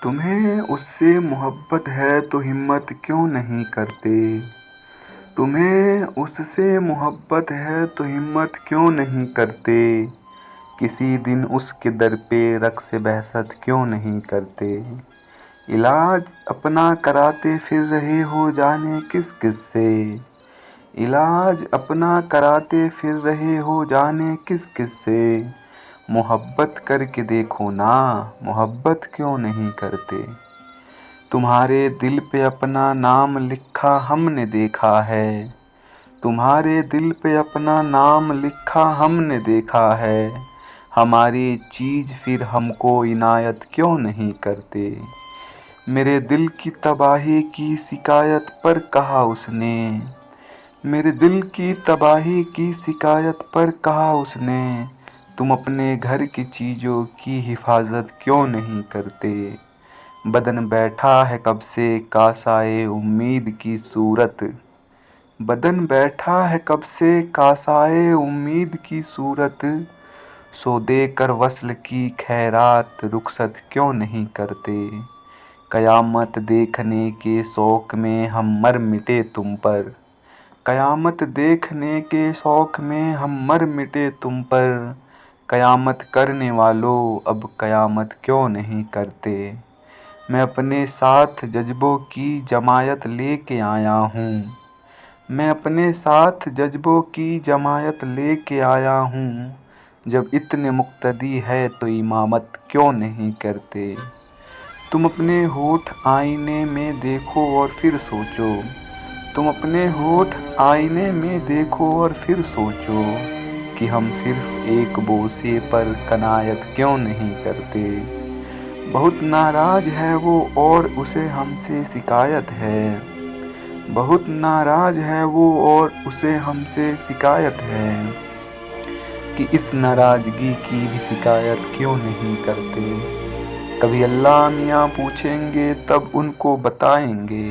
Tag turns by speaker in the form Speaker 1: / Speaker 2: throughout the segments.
Speaker 1: तुम्हें उससे मोहब्बत है तो हिम्मत क्यों नहीं करते। तुम्हें उससे मोहब्बत है तो हिम्मत क्यों नहीं करते। किसी दिन उसके दर पे रक़्स बहसत क्यों नहीं करते। इलाज अपना कराते फिर रहे हो जाने किस किस से। इलाज अपना कराते फिर रहे हो जाने किस किस से। मोहब्बत करके देखो ना, मोहब्बत क्यों नहीं करते। तुम्हारे दिल पे अपना नाम लिखा हमने देखा है। तुम्हारे दिल पे अपना नाम लिखा हमने देखा है। हमारी चीज़ फिर हमको इनायत क्यों नहीं करते। मेरे दिल की तबाही की शिकायत पर कहा उसने। मेरे दिल की तबाही की शिकायत पर कहा उसने। तुम अपने घर की चीज़ों की हिफाजत क्यों नहीं करते। बदन बैठा है कब से कासाए उम्मीद की सूरत। बदन बैठा है कब से कासाए उम्मीद की सूरत। सो देकर वस्ल की खैरात रुखसत क्यों नहीं करते। कयामत देखने के शौक़ में हम मर मिटे तुम पर। कयामत देखने के शौक़ में हम मर मिटे तुम पर। कयामत करने वालों अब कयामत क्यों नहीं करते। मैं अपने साथ जज्बों की जमायत लेके आया हूँ। मैं अपने साथ जज्बों की जमायत लेके आया हूँ। जब इतने मुक्तदी है तो इमामत क्यों नहीं करते। तुम अपने होठ आईने में देखो और फिर सोचो। तुम अपने होठ आईने में देखो और फिर सोचो कि हम सिर्फ एक बोसे पर कनायत क्यों नहीं करते। बहुत नाराज़ है वो और उसे हमसे शिकायत है। बहुत नाराज़ है वो और उसे हमसे शिकायत है कि इस नाराज़गी की भी शिकायत क्यों नहीं करते। कभी अल्लाह मियाँ पूछेंगे तब उनको बताएंगे।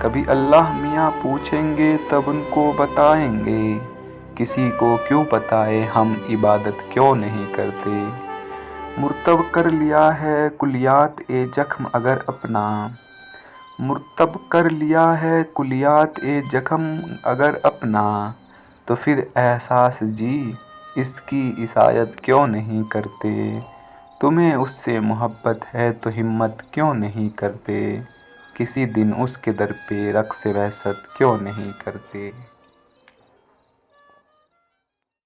Speaker 1: कभी अल्लाह मियाँ पूछेंगे तब उनको बताएंगे। किसी को क्यों बताए हम इबादत क्यों नहीं करते। मुर्तब कर लिया है कुलियात ए जख्म अगर अपना। मुर्तब कर लिया है कुलियात ए जख्म अगर अपना। तो फिर एहसास जी इसकी इसायत क्यों नहीं करते। तुम्हें उससे मोहब्बत है तो हिम्मत क्यों नहीं करते। किसी दिन उसके दर पे रक़्स बहसत क्यों नहीं करते।